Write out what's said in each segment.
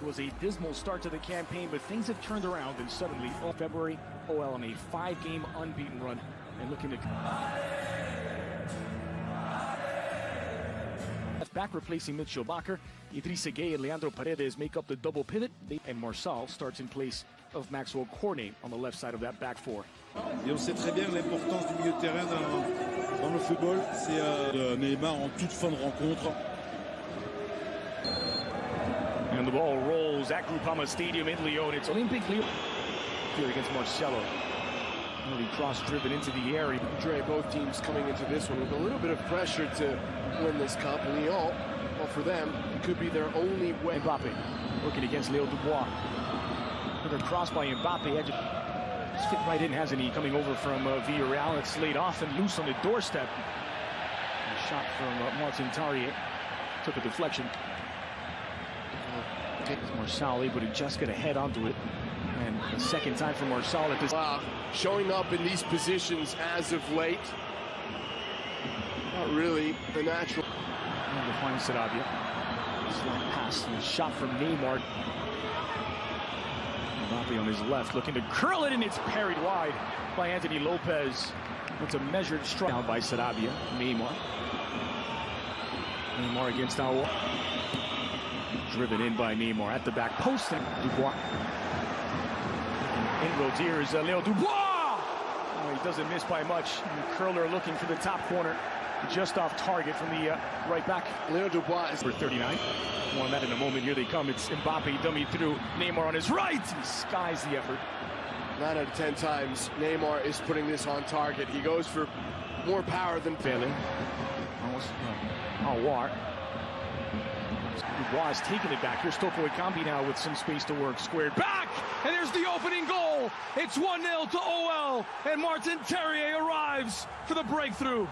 was a dismal start to the campaign, but things have turned around, and suddenly, February, OL on a 5-game unbeaten run and looking to left back replacing Mitchell Bakker. Idrissa Gueye and Leandro Paredes make up the double pivot, and Marsal starts in place of Maxwell Cornet on the left side of that back four. Et on sait très bien l'importance du milieu de terrain dans le football. C'est Neymar en toute fin de rencontre. And the ball rolls at Groupama Stadium in Lyon. It's Olympique Lyon here against Marcelo. Really cross-driven into the area. Andre, both teams coming into this one with a little bit of pressure to win this cup. Lyon, well, for them, it could be their only way. Mbappe working against Léo Dubois. Another cross by Mbappe. Just fit right in, hasn't he? Coming over from Villarreal. It's laid off and loose on the doorstep. A shot from Martin Tarrier. Took a deflection. Marsal able to just get a head onto it. And the second time for Marsal at this. Wow, showing up in these positions as of late. Not really the natural. And to find Sarabia. Slap pass and a shot from Neymar. Mbappe on his left looking to curl it, and it's parried wide by Anthony Lopez. It's a measured strike down by Sarabia. Neymar against Aouar. Driven in by Neymar at the back post. And Dubois. Inroads here is Léo Dubois! Oh, he doesn't miss by much. And the curler looking for the top corner. Just off target from the right back. Léo Dubois is for 39. More on that in a moment. Here they come. It's Mbappe dummy through. Neymar on his right. He skies the effort. 9 out of 10 times, Neymar is putting this on target. He goes for more power than failing. Aouar. Dubois is taking it back. Here's Toko Ekambi now with some space to work. Squared back, and there's the opening goal. It's 1-0 to OL, and Martin Terrier arrives for the breakthrough.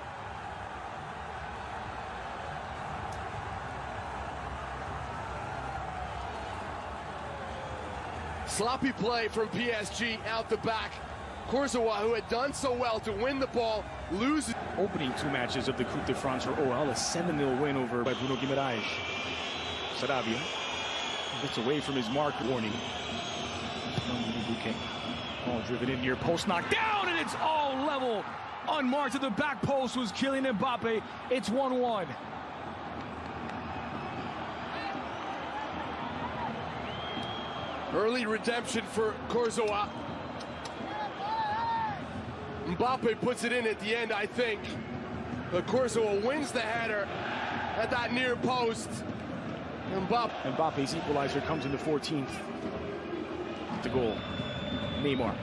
Sloppy play from PSG out the back. Kurzawa, who had done so well to win the ball, loses. Opening 2 matches of the Coupe de France for OL, a 7-0 win over by Bruno Guimaraes. Sarabia gets away from his mark. Warning. Ball driven in near post, knocked down, and it's all level. Unmarked at the back post was Kylian Mbappe. It's 1-1. Early redemption for Kurzawa. Mbappe puts it in at the end, I think. But Kurzawa wins the header at that near post. Mbappe's equalizer comes in the 14th. The goal. Neymar.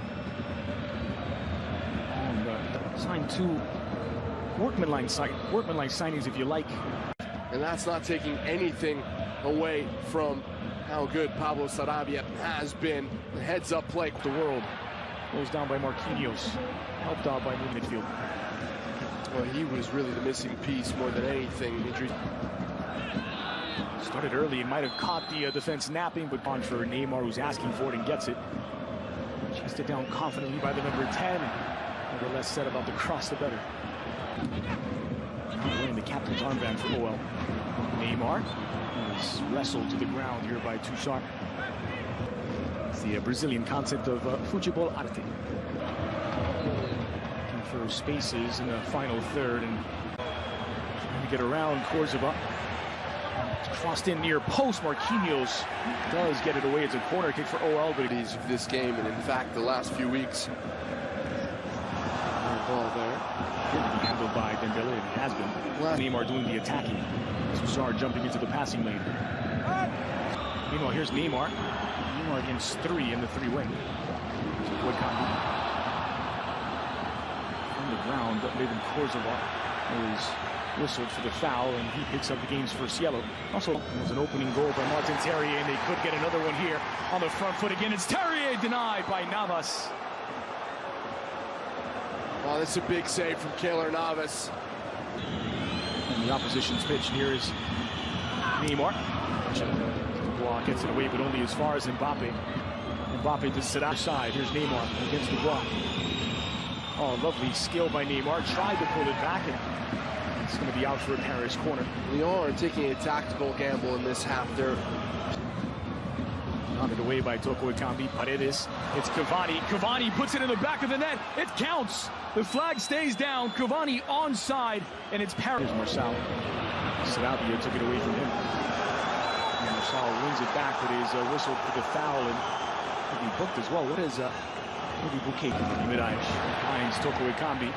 And signed 2 workmanlike signings, if you like. And that's not taking anything away from how good Pablo Sarabia has been. The heads-up play. The world goes down by Marquinhos, helped out by the midfield. Well, he was really the missing piece more than anything. Started early and might have caught the defense napping, but on for Neymar, who's asking for it and gets it. Chased it down confidently by the number 10. And the less said about the cross, the better. Winning the captain's armband for OL. Neymar is wrestled to the ground here by Toussaint. It's the Brazilian concept of futebol arte. Looking for spaces in the final third and trying to get around Kurzawa. Crossed in near post. Marquinhos does get it away. It's a corner kick for OL, but it is of this game, and in fact, the last few weeks. Ball there. Handled by Dembele, it has been. Well, Neymar doing the attacking. Toussaint jumping into the passing lane. Meanwhile, here's Neymar. Neymar against 3 in the 3-wing. On the ground, David Kurzawa is whistled for the foul, and he picks up the game's first yellow. Also, it was an opening goal by Martin Terrier, and they could get another one here on the front foot again. It's Terrier denied by Navas. Well, that's a big save from Keylor Navas. And the opposition's pitch here is Neymar. Dubois gets it away, but only as far as Mbappe. Mbappe to sit outside. Here's Neymar against Dubois. Oh, lovely skill by Neymar. Tried to pull it back, and it's going to be out for a Paris corner. Lyon are taking a tactical gamble in this half. They're Knocked away by Toko Ekambi. Paredes. It's Cavani. Cavani puts it in the back of the net. It counts. The flag stays down. Cavani onside, and it's Paris. Marcel. Sarabia took it away from him. And Marcel wins it back, but is whistled for the foul and will be booked as well. What is Rudy Bouquet? Mid-ice finds Toko Ekambi.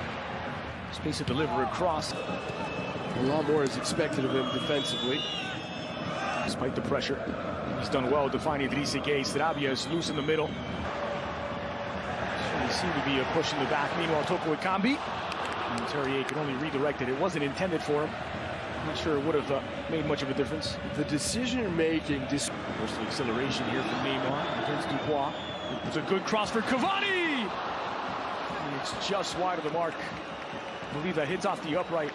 Space to deliver across. A lot more is expected of him defensively. Despite the pressure, he's done well defining Idrissa Gueye. Sarabia is loose in the middle. So they seem to be pushing the back. Meanwhile, Toko Ekambi. And Terrier could only redirect it. It wasn't intended for him. I'm not sure it would have made much of a difference. The decision-making... First acceleration here from Neymar against Dubois. It's a good cross for Cavani! And it's just wide of the mark. I believe that hits off the upright.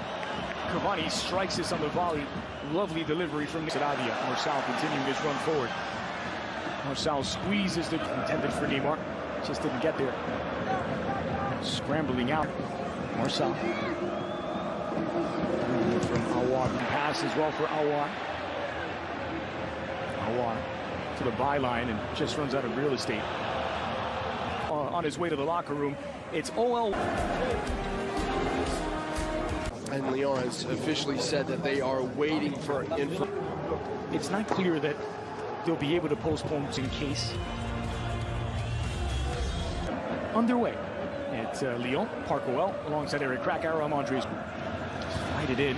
Cavani strikes this on the volley. Lovely delivery from Sarabia. Marcel continuing his run forward. Marcel squeezes the intended for Neymar. Just didn't get there. Scrambling out. Marcel. From Awar. Pass as well for Awar. Awar to the byline and just runs out of real estate. On his way to the locker room, it's OL. And Lyon has officially said that they are waiting for info. It's not clear that they'll be able to postpone in case. Underway at Lyon, Parkwell alongside Eric Krakauer. I'm Andres. Fight it in.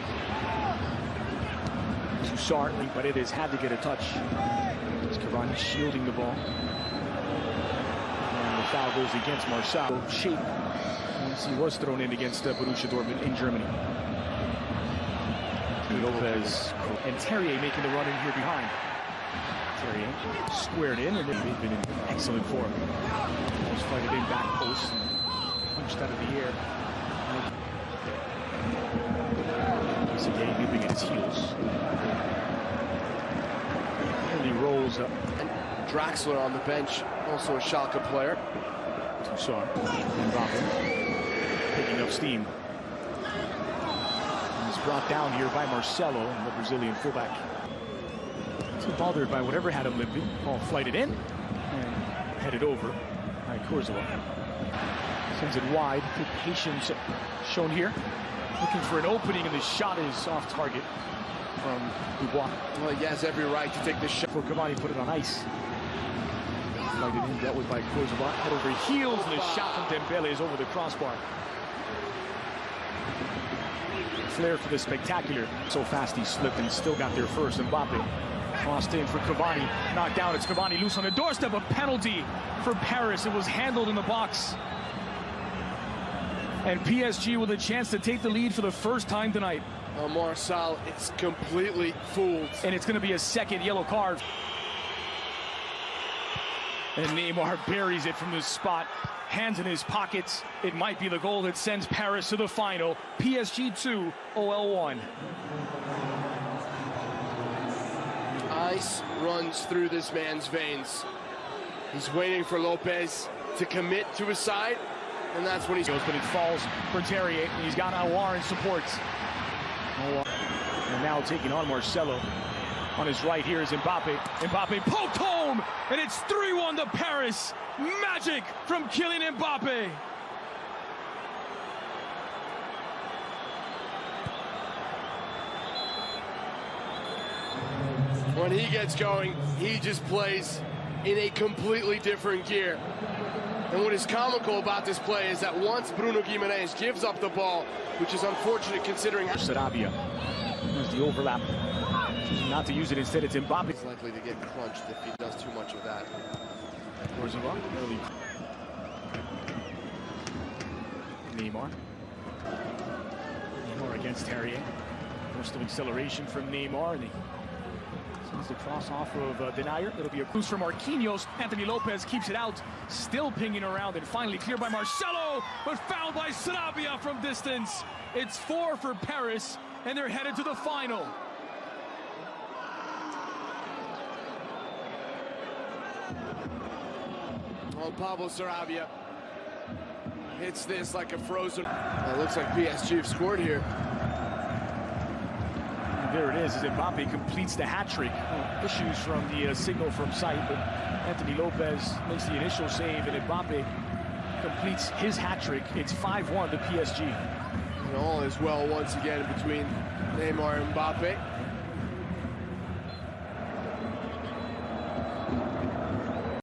Sussart, Paredes had to get a touch. Cavani shielding the ball. And the foul goes against Marcel. Shape. He was thrown in against Borussia Dortmund in Germany. Lopez and Terrier making the run in here behind. Terrier squared in, and they've been in excellent form. Just fight it in back post and punched out of the air. Once again, leaping at his heels. And he rolls up. Draxler on the bench, also a Schalke player. Sussart and Robin picking up steam. Brought down here by Marcelo, the Brazilian fullback. Too bothered by whatever had him limping. Ball flighted in and headed over by Kurzawa. Sends it wide. Good patience shown here. Looking for an opening, and the shot is off target from Dubois. Well, he has every right to take the shot. For Cavani, put it on ice. Flighted in, dealt with by Kurzawa. Head over heels, and the shot from Dembele is over the crossbar. Flair for the spectacular. So fast he slipped and still got there first. Mbappe crossed in for Cavani. Knocked down. It's Cavani loose on the doorstep. A penalty for Paris. It was handled in the box. And PSG with a chance to take the lead for the first time tonight. Marcel is completely fooled. And it's going to be a second yellow card. And Neymar buries it from the spot. Hands in his pockets. It might be the goal that sends Paris to the final. PSG 2, OL 1. Ice runs through this man's veins. He's waiting for Lopez to commit to his side, and that's when he goes. But it falls for Terrier, and he's got Awar in support. And now taking on Marcelo. On his right here is Mbappe. Mbappe poked home, and it's 3-1 to Paris. Magic from Kylian Mbappe. When he gets going, he just plays in a completely different gear. And what is comical about this play is that once Bruno Guimaraes gives up the ball, which is unfortunate considering... Sarabia. There's the overlap. Choosing not to use it. Instead, it's Mbappe. He's likely to get crunched if he does too much of that. Early. Neymar. Neymar against Terrier. Burst of acceleration from Neymar. And he sends the cross off of Denier. It'll be a boost from Marquinhos. Anthony Lopez keeps it out. Still pinging around and finally cleared by Marcelo. But fouled by Sarabia from distance. It's 4 for Paris. And they're headed to the final. Well, Pablo Sarabia hits this like a frozen. It looks like PSG have scored here. there it is, as Mbappe completes the hat trick. Issues from the signal from sight, but Anthony Lopez makes the initial save, and Mbappe completes his hat trick. It's 5-1 to PSG. And all is well once again between Neymar and Mbappe.